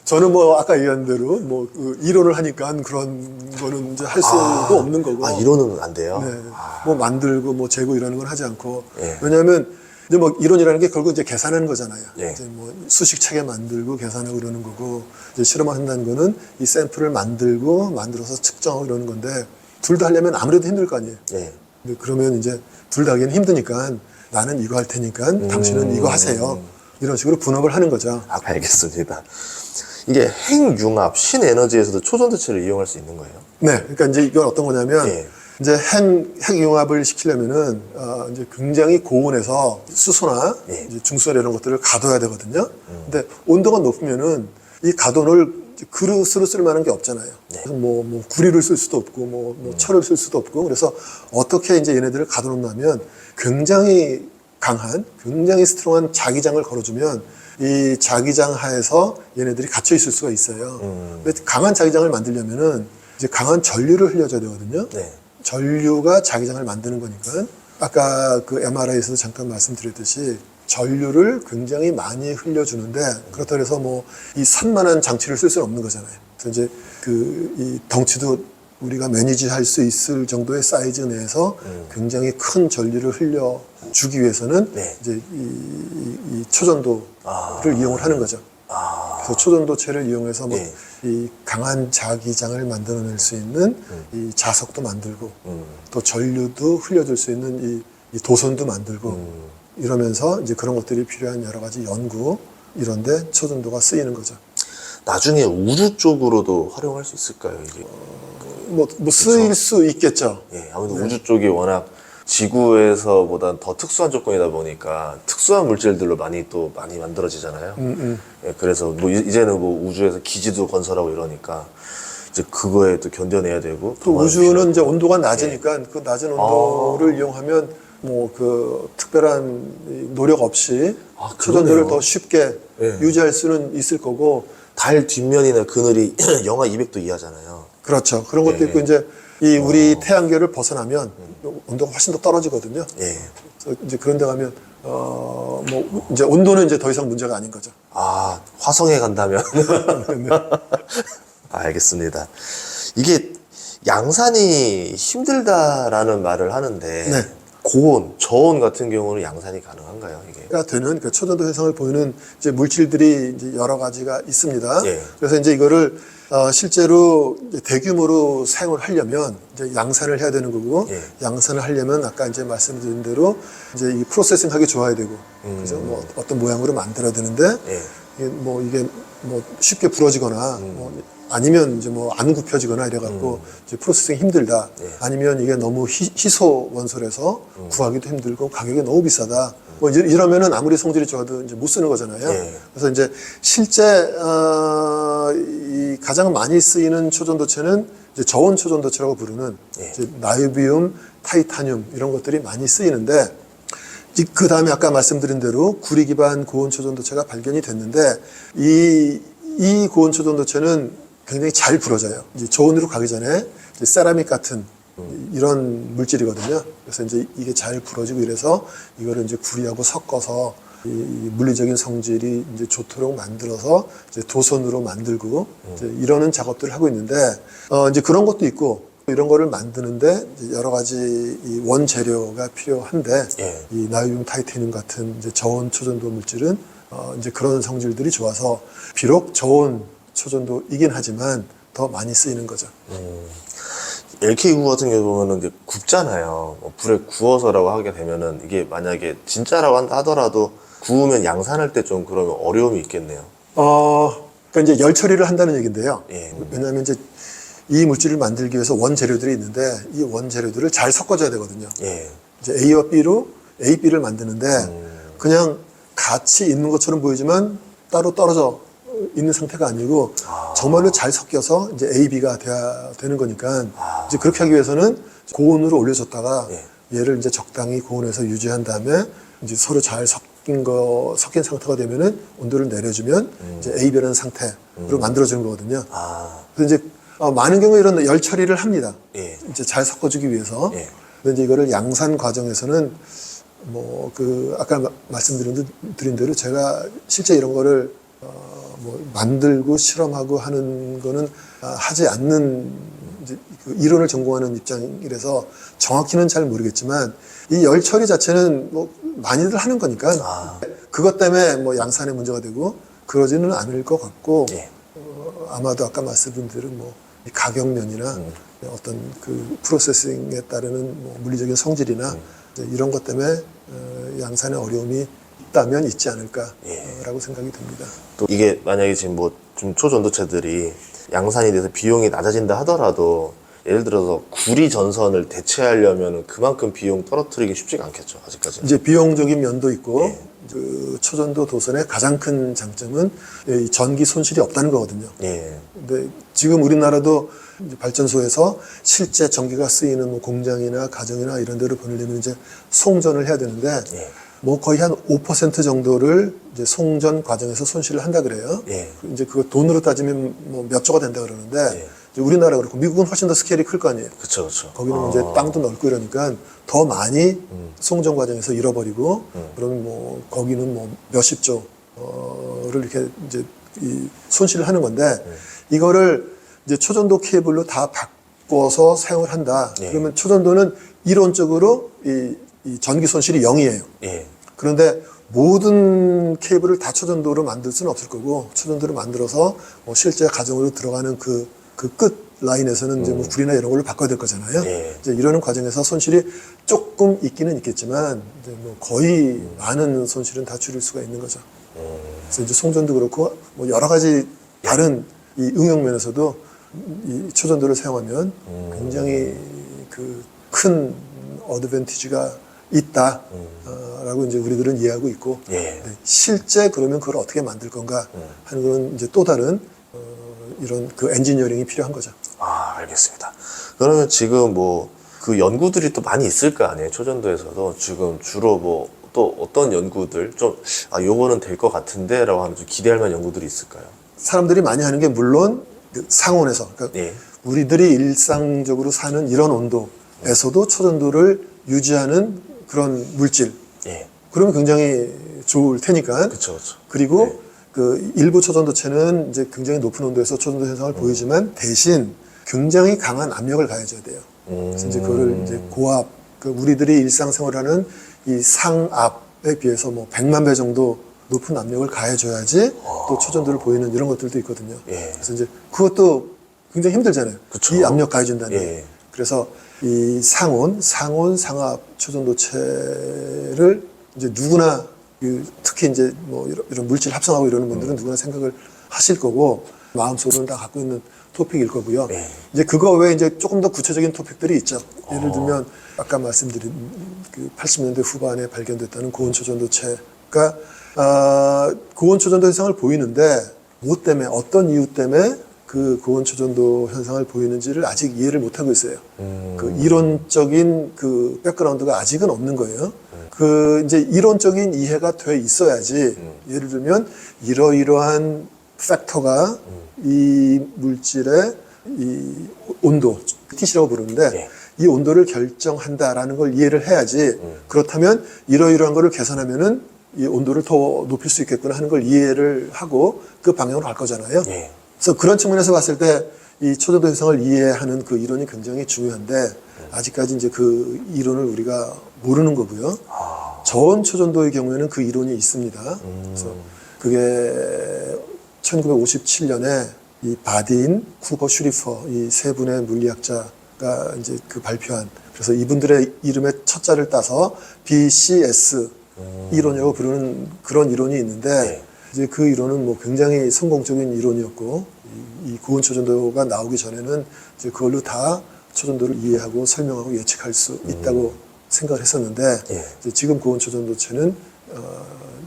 저는 뭐 아까 얘기한 대로 뭐 그 이론을 하니까 그런 거는 이제 할 수도 없는 거고. 아, 이론은 안 돼요? 네. 뭐 만들고 뭐 재고 이러는 건 하지 않고. 예. 왜냐하면 이제 뭐 이론이라는 게 결국 이제 계산하는 거잖아요. 예. 이제 뭐 수식 체계 만들고 계산하고 이러는 거고 이제 실험을 한다는 거는 이 샘플을 만들어서 측정하고 이러는 건데 둘 다 하려면 아무래도 힘들 거 아니에요. 예. 근데 그러면 이제 둘 다 하기는 힘드니까 나는 이거 할 테니까 당신은 이거 하세요. 이런 식으로 분업을 하는 거죠. 아, 알겠습니다. 이게 핵융합, 신에너지에서도 초전도체를 이용할 수 있는 거예요? 네, 그러니까 이제 이건 어떤 거냐면 예. 이제 핵융합을 시키려면은 이제 굉장히 고온에서 수소나 예. 이제 중수나 이런 것들을 가둬야 되거든요. 근데 온도가 높으면은 이 가돈을 그릇으로 쓸 만한 게 없잖아요. 그래서 뭐 구리를 쓸 수도 없고 뭐 철을 쓸 수도 없고 그래서 어떻게 이제 얘네들을 가둬놓냐면 굉장히 강한, 굉장히 스트롱한 자기장을 걸어주면 이 자기장 하에서 얘네들이 갇혀 있을 수가 있어요. 근데 강한 자기장을 만들려면은 이제 강한 전류를 흘려줘야 되거든요. 네. 전류가 자기장을 만드는 거니까 아까 그 MRI에서도 잠깐 말씀드렸듯이 전류를 굉장히 많이 흘려주는데 그렇다고 해서 뭐 이 산만한 장치를 쓸 수는 없는 거잖아요. 그래서 이제 그 이 덩치도 우리가 매니지할 수 있을 정도의 사이즈 내에서 굉장히 큰 전류를 흘려주기 위해서는 네. 이제 이 초전도를 이용을 하는 거죠. 그래서 초전도체를 이용해서 뭐 예. 이 강한 자기장을 만들어낼 수 있는 이 자석도 만들고 또 전류도 흘려줄 수 있는 이 도선도 만들고 이러면서 이제 그런 것들이 필요한 여러 가지 연구 이런데 초전도가 쓰이는 거죠. 나중에 우주 쪽으로도 활용할 수 있을까요, 이게? 뭐 쓰일 수 있겠죠. 예, 아무래도 우주 쪽이 워낙 지구에서보단 더 특수한 조건이다 보니까 특수한 물질들로 많이 만들어지잖아요. 예, 그래서 뭐 이제는 뭐 우주에서 기지도 건설하고 이러니까 이제 그거에 또 견뎌내야 되고 또 더 우주는 많이 이제 온도가 낮으니까 예. 그 낮은 온도를 이용하면 뭐 그 특별한 노력 없이 초전도를 그러네요. 더 쉽게 예. 유지할 수는 있을 거고. 달 뒷면이나 그늘이 영하 200도 이하잖아요. 그렇죠. 그런 것도 예. 있고 이제 이 우리 태양계를 벗어나면 온도가 훨씬 더 떨어지거든요. 예. 그래서 이제 그런 데 가면 뭐 이제 온도는 이제 더 이상 문제가 아닌 거죠. 아, 화성에 간다면. 알겠습니다. 이게 양산이 힘들다라는 말을 하는데 네. 고온, 저온 같은 경우는 양산이 가능한가요, 이게? 가 되는 그 초전도 현상을 보이는 이제 물질들이 이제 여러 가지가 있습니다. 예. 그래서 이제 이거를 실제로 이제 대규모로 사용을 하려면 이제 양산을 해야 되는 거고, 예. 양산을 하려면 아까 이제 말씀드린 대로 이제 이 프로세싱하기 좋아야 되고, 그래서 뭐 어떤 모양으로 만들어야 되는데 예. 이게 뭐 쉽게 부러지거나 뭐 아니면 이제 뭐 안 굽혀지거나 이래갖고 이제 프로세싱이 힘들다. 예. 아니면 이게 너무 희소 원소라서 구하기도 힘들고 가격이 너무 비싸다. 뭐 이러면은 아무리 성질이 좋아도 이제 못 쓰는 거잖아요. 예. 그래서 이제 실제 이 가장 많이 쓰이는 초전도체는 이제 저온 초전도체라고 부르는 예. 이제 나이비움, 타이타늄 이런 것들이 많이 쓰이는데. 그 다음에 아까 말씀드린 대로 구리 기반 고온 초전도체가 발견이 됐는데 이 고온 초전도체는 굉장히 잘 부러져요. 이제 저온으로 가기 전에 이제 세라믹 같은 이런 물질이거든요. 그래서 이제 이게 잘 부러지고 이래서 이거를 이제 구리하고 섞어서 이 물리적인 성질이 이제 좋도록 만들어서 이제 도선으로 만들고 이제 이러는 작업들을 하고 있는데 이제 그런 것도 있고 이런 거를 만드는데 이제 여러 가지 이 원재료가 필요한데 예. 이 나이비움 타이타늄 같은 이제 저온 초전도 물질은 이제 그런 성질들이 좋아서 비록 저온 초전도이긴 하지만 더 많이 쓰이는 거죠. LK9 같은 경우 보면은 이제 굽잖아요. 뭐 불에 구워서라고 하게 되면은 이게 만약에 진짜라고 한다 하더라도 구우면 양산할 때 좀 그러면 어려움이 있겠네요. 그러니까 이제 열 처리를 한다는 얘기인데요. 예. 왜냐하면 이제 이 물질을 만들기 위해서 원재료들이 있는데 이 원재료들을 잘 섞어줘야 되거든요. 예. 이제 A와 B로 A, B를 만드는데 그냥 같이 있는 것처럼 보이지만 따로 떨어져 있는 상태가 아니고 정말로 잘 섞여서 이제 A, B가 돼야 되는 거니까 이제 그렇게 하기 위해서는 고온으로 올려줬다가 예. 얘를 이제 적당히 고온에서 유지한 다음에 이제 서로 잘 섞인 상태가 되면은 온도를 내려주면 이제 A, B라는 상태로 만들어주는 거거든요. 그래서 이제 많은 경우에 이런 열 처리를 합니다. 예. 이제 잘 섞어주기 위해서. 예. 근데 이제 이거를 양산 과정에서는 뭐 아까 말씀드린 대로 제가 실제 이런 거를 뭐 만들고 실험하고 하는 거는 하지 않는 이제 그 이론을 전공하는 입장이라서 정확히는 잘 모르겠지만 이 열 처리 자체는 뭐 많이들 하는 거니까 그것 때문에 뭐 양산에 문제가 되고 그러지는 않을 것 같고 예. 아마도 아까 말씀드린 대로 뭐 이 가격면이나 어떤 그 프로세싱에 따르는 뭐 물리적인 성질이나 이제 이런 것 때문에 양산에 어려움이 있다면 있지 않을까라고 생각이 듭니다. 또 이게 만약에 지금 뭐 좀 초전도체들이 양산이 돼서 비용이 낮아진다 하더라도 예를 들어서 구리 전선을 대체하려면 그만큼 비용 떨어뜨리기 쉽지가 않겠죠, 아직까지. 이제 비용적인 면도 있고 그 초전도 도선의 가장 큰 장점은 이 전기 손실이 없다는 거거든요. 예. 근데 지금 우리나라도 이제 발전소에서 실제 전기가 쓰이는 뭐 공장이나 가정이나 이런 데를 보내려면 이제 송전을 해야 되는데 예. 뭐 거의 한 5% 정도를 이제 송전 과정에서 손실을 한다 그래요. 예. 이제 그거 돈으로 따지면 뭐 몇 조가 된다 그러는데 예. 이제 우리나라 그렇고 미국은 훨씬 더 스케일이 클 거 아니에요. 그쵸, 그쵸. 거기는 이제 땅도 넓고 이러니까 더 많이 송전 과정에서 잃어버리고 그러면 뭐 거기는 뭐 몇십 조를 이렇게 이제 이 손실을 하는 건데 이거를 이제 초전도 케이블로 다 바꿔서 사용을 한다. 예. 그러면 초전도는 이론적으로 이 전기 손실이 0이에요. 예. 그런데 모든 케이블을 다 초전도로 만들 수는 없을 거고 초전도를 만들어서 뭐 실제 가정으로 들어가는 그 끝 라인에서는 이제 뭐 구리나 이런 걸로 바꿔야 될 거잖아요. 예. 이제 이러는 과정에서 손실이 조금 있기는 있겠지만 이제 뭐 거의 많은 손실은 다 줄일 수가 있는 거죠. 그래서 이제 송전도 그렇고 뭐 여러 가지 다른 이 응용 면에서도 이 초전도를 사용하면 굉장히 그 큰 어드밴티지가 있다라고 이제 우리들은 이해하고 있고 예. 네, 실제 그러면 그걸 어떻게 만들 건가 하는 건 이제 또 다른 이런 그 엔지니어링이 필요한 거죠. 아, 알겠습니다. 그러면 지금 뭐 그 연구들이 또 많이 있을 거 아니에요? 초전도에서도 지금 주로 뭐 또 어떤 연구들 좀 요거는 될 것 같은데라고 하는 좀 기대할 만한 연구들이 있을까요? 사람들이 많이 하는 게 물론 그 상온에서 그러니까 예. 우리들이 일상적으로 사는 이런 온도에서도 초전도를 유지하는 그런 물질 예. 그러면 굉장히 좋을 테니까. 그쵸, 그쵸. 그리고 네. 그 일부 초전도체는 이제 굉장히 높은 온도에서 초전도 현상을 보이지만 대신 굉장히 강한 압력을 가해줘야 돼요. 그래서 이제 그거를 이제 고압, 그 우리들이 일상생활하는 이 상압에 비해서 뭐 100만 배 정도 높은 압력을 가해줘야지 또 초전도를 보이는 이런 것들도 있거든요. 예. 그래서 이제 그것도 굉장히 힘들잖아요. 그쵸. 이 압력 가해준다는 게. 예. 그래서 이 상압 초전도체를 이제 누구나 특히 이제 뭐 이런 물질 합성하고 이러는 분들은 누구나 생각을 하실 거고 마음속으로는 다 갖고 있는 토픽일 거고요. 네. 이제 그거 외에 이제 조금 더 구체적인 토픽들이 있죠. 예를 들면 아까 말씀드린 그 80년대 후반에 발견됐다는 고온 초전도체가 고온 초전도 현상을 보이는데 뭐 때문에 어떤 이유 때문에 그 고온 초전도 현상을 보이는지를 아직 이해를 못 하고 있어요. 그 이론적인 그 백그라운드가 아직은 없는 거예요. 그 이제 이론적인 이해가 돼 있어야지 예를 들면 이러이러한 팩터가 이 물질의 이 온도, T시라고 부르는데 네. 이 온도를 결정한다라는 걸 이해를 해야지 그렇다면 이러이러한 거를 계산하면은 이 온도를 더 높일 수 있겠구나 하는 걸 이해를 하고 그 방향으로 갈 거잖아요. 예. 그래서 그런 측면에서 봤을 때 이 초전도 현상을 이해하는 그 이론이 굉장히 중요한데 아직까지 이제 그 이론을 우리가 모르는 거고요. 저온 초전도의 경우에는 그 이론이 있습니다. 그래서 그게 1957년에 이 바딘, 쿠버, 슈리퍼 이 세 분의 물리학자가 이제 그 발표한 그래서 이분들의 이름의 첫 자를 따서 BCS 이론이라고 부르는 그런 이론이 있는데 네. 이제 그 이론은 뭐 굉장히 성공적인 이론이었고 이 고온 초전도가 나오기 전에는 이제 그걸로 다 초전도를 이해하고 설명하고 예측할 수 있다고 생각을 했었는데 예. 이제 지금 고온 초전도체는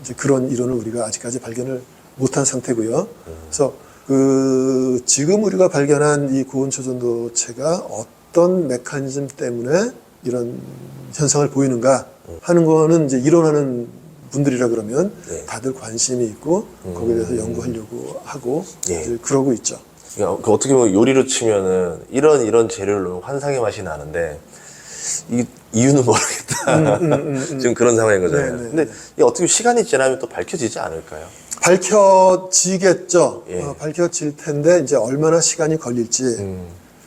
이제 그런 이론을 우리가 아직까지 발견을 못한 상태고요. 그래서 그 지금 우리가 발견한 이 고온 초전도체가 어떤 메커니즘 때문에 이런 현상을 보이는가 하는 거는 이제 이론하는 분들이라 그러면 네. 다들 관심이 있고 거기에 대해서 연구하려고 하고 예. 이제 그러고 있죠. 그러니까 그 어떻게 보면 요리로 치면은 이런 재료를 넣으면 환상의 맛이 나는데 이 이유는 모르겠다. 지금 그런 상황인 거잖아요. 네, 네, 근데 이게 어떻게 시간이 지나면 또 밝혀지지 않을까요? 밝혀지겠죠. 예. 밝혀질 텐데 이제 얼마나 시간이 걸릴지.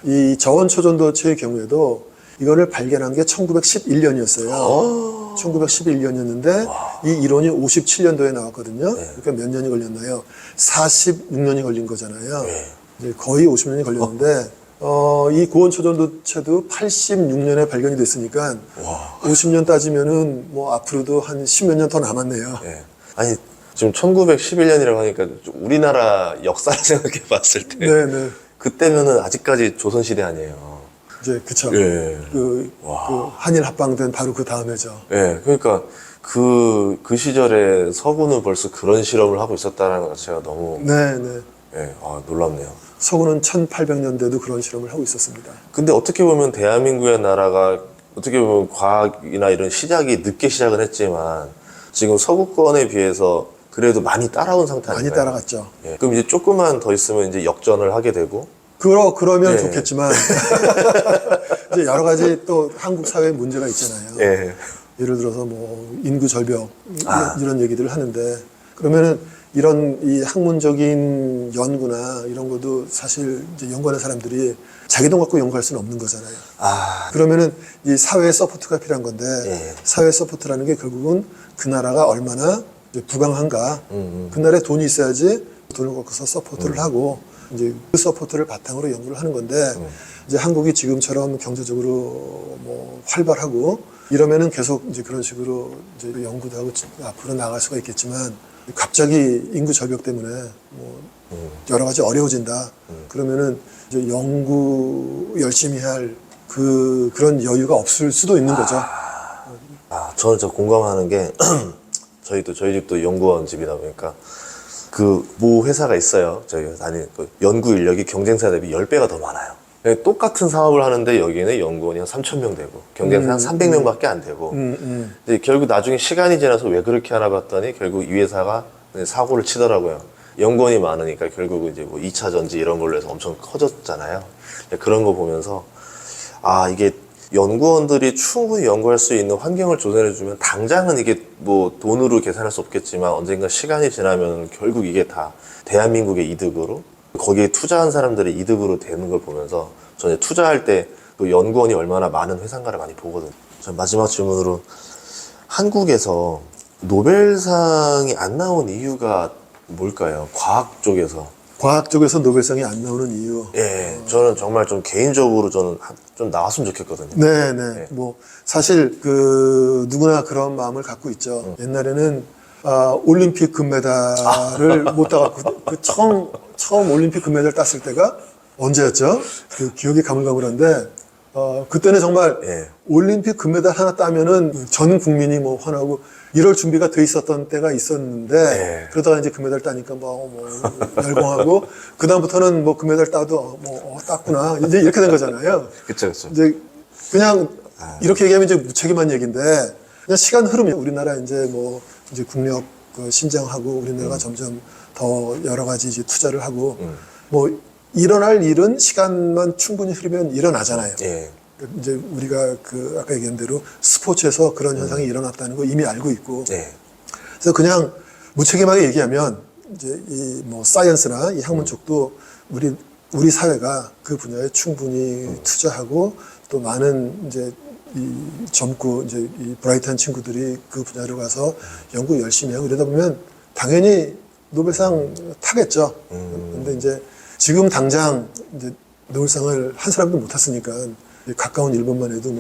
이 저온 초전도체의 경우에도 이거를 발견한 게 1911년이었어요. 1911년이었는데 이 이론이 57년도에 나왔거든요. 그러니까 몇 년이 걸렸나요? 46년이 걸린 거잖아요. 네. 이제 거의 50년이 걸렸는데 이 고온 초전도체도 86년에 발견이 됐으니까 50년 따지면은 뭐 앞으로도 한 10몇 년 더 남았네요. 예. 아니 지금 1911년이라고 하니까 좀 우리나라 역사를 생각해 봤을 때 네네. 그때면은 아직까지 조선시대 아니에요. 이제 그쵸. 예. 그 한일 합방된 바로 그 다음에죠. 예, 그러니까 그 시절에 서구는 벌써 그런 실험을 하고 있었다는 것 자체가 너무 네네. 예, 놀랍네요. 서구는 1800년대도 그런 실험을 하고 있었습니다. 근데 어떻게 보면 대한민국의 나라가 어떻게 보면 과학이나 이런 시작이 늦게 시작은 했지만 지금 서구권에 비해서 그래도 많이 따라온 상태 아닌가요? 많이 따라갔죠. 예, 그럼 이제 조금만 더 있으면 이제 역전을 하게 되고 그러면 예. 좋겠지만 이제 여러 가지 또 한국 사회에 문제가 있잖아요. 예, 예를 들어서 뭐 인구 절벽 이런 얘기들을 하는데 그러면은 이런 이 학문적인 연구나 이런 것도 사실 이제 연구하는 사람들이 자기 돈 갖고 연구할 수는 없는 거잖아요. 그러면은 이 사회의 서포트가 필요한 건데 예. 사회 서포트라는 게 결국은 그 나라가 얼마나 이제 부강한가 그 나라에 돈이 있어야지 돈을 갖고서 서포트를 하고 이제 그 서포트를 바탕으로 연구를 하는 건데 이제 한국이 지금처럼 경제적으로 뭐 활발하고 이러면은 계속 이제 그런 식으로 이제 연구도 하고 앞으로 나갈 수가 있겠지만 갑자기 인구 절벽 때문에 뭐 여러 가지 어려워진다. 그러면은 이제 연구 열심히 할 그런 여유가 없을 수도 있는 거죠. 저는 저 공감하는 게 저희 집도 연구원 집이다 보니까 그 모 회사가 있어요. 저희 다니는 그 연구 인력이 경쟁사 대비 10배가 더 많아요. 똑같은 사업을 하는데 여기는 연구원이 한 3,000명 되고 경쟁사 한 300명밖에 안 되고 근데 결국 나중에 시간이 지나서 왜 그렇게 하나 봤더니 결국 이 회사가 사고를 치더라고요. 연구원이 많으니까 결국 이제 뭐 2차 전지 이런 걸로 해서 엄청 커졌잖아요. 그런 거 보면서 이게 연구원들이 충분히 연구할 수 있는 환경을 조성해주면 당장은 이게 뭐 돈으로 계산할 수 없겠지만 언젠가 시간이 지나면 결국 이게 다 대한민국의 이득으로 거기에 투자한 사람들의 이득으로 되는 걸 보면서 저는 투자할 때 그 연구원이 얼마나 많은 회사인가를 많이 보거든요. 전 마지막 질문으로 한국에서 노벨상이 안 나온 이유가 뭘까요? 과학 쪽에서. 과학 쪽에서 노벨상이 안 나오는 이유. 예, 저는 정말 좀 개인적으로 저는 좀 나왔으면 좋겠거든요. 네. 뭐 사실 누구나 그런 마음을 갖고 있죠. 옛날에는 올림픽 금메달을 못 따갖고 처음 올림픽 금메달 땄을 때가 언제였죠? 그 기억이 가물가물한데 그때는 정말 올림픽 금메달 하나 따면은 전 국민이 뭐 환호하고 이럴 준비가 돼 있었던 때가 있었는데 그러다가 이제 금메달 따니까 뭐 열광하고 그 다음부터는 뭐 금메달 따도 땄구나 이제 이렇게 된 거잖아요. 그쵸. 이제 그냥 이렇게 얘기하면 이제 무책임한 얘기인데 그냥 시간 흐름이 우리나라 이제 이제 국력 신장하고 우리나라가 점점 더 여러 가지 이제 투자를 하고 일어날 일은 시간만 충분히 흐르면 일어나잖아요. 이제 우리가 아까 얘기한 대로 스포츠에서 그런 현상이 일어났다는 거 이미 알고 있고. 그래서 그냥 무책임하게 얘기하면 이제 사이언스나 이 학문 쪽도 우리 사회가 그 분야에 충분히 투자하고 또 많은 이제 젊고 이제 브라이트한 친구들이 그 분야로 가서 연구 열심히 하고 이러다 보면 당연히 노벨상 타겠죠. 근데 이제 지금 당장 이제 노벨상을 한 사람도 못 탔으니까 가까운 일본만 해도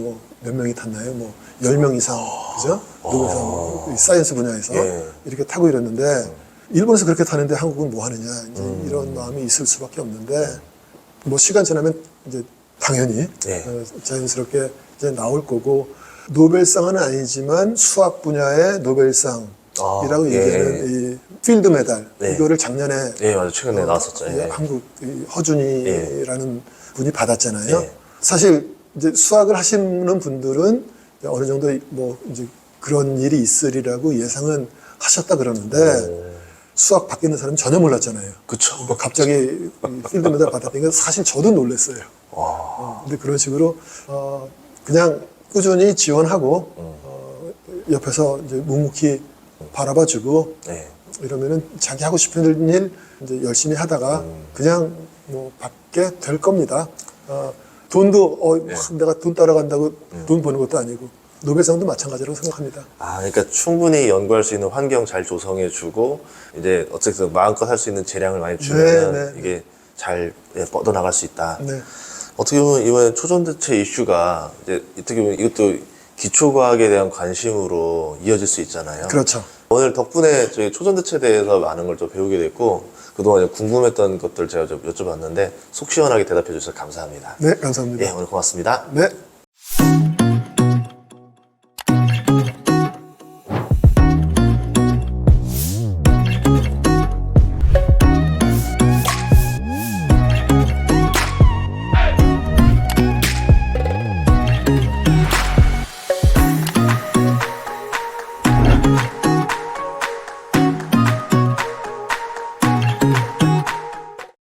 몇 명이 탔나요? 10명 이상, 그죠? 노벨상, 사이언스 분야에서 이렇게 타고 이랬는데, 일본에서 그렇게 타는데 한국은 뭐 하느냐, 이제 이런 마음이 있을 수밖에 없는데, 시간 지나면 이제 당연히 자연스럽게 이제 나올 거고, 노벨상은 아니지만 수학 분야의 노벨상이라고 얘기하는 이 필드 메달, 이거를 작년에 맞아요. 최근에 나왔었죠. 한국 허준이라는 분이 받았잖아요. 사실 이제 수학을 하시는 분들은 어느 정도 이제 그런 일이 있으리라고 예상은 하셨다 그러는데 수학 바뀌는 사람은 전혀 몰랐잖아요. 그쵸. 갑자기 필드 메달 받았다니까 사실 저도 놀랐어요. 근데 그런 식으로 그냥 꾸준히 지원하고 옆에서 이제 묵묵히 바라봐주고 이러면은 자기 하고 싶은 일 이제 열심히 하다가 그냥 받게 될 겁니다. 돈도 내가 돈 따라간다고 돈 버는 것도 아니고 노벨상도 마찬가지라고 생각합니다. 그러니까 충분히 연구할 수 있는 환경 잘 조성해주고 이제 어쨌든 마음껏 할 수 있는 재량을 많이 주면 이게 잘 뻗어나갈 수 있다. 어떻게 보면 이번에 초전도체 이슈가 이제 어떻게 보면 이것도 기초과학에 대한 관심으로 이어질 수 있잖아요. 그렇죠. 오늘 덕분에 저희 초전도체에 대해서 많은 걸 좀 배우게 됐고 그동안 궁금했던 것들 제가 좀 여쭤봤는데 속 시원하게 대답해 주셔서 감사합니다. 네, 감사합니다. 오늘 고맙습니다. 네.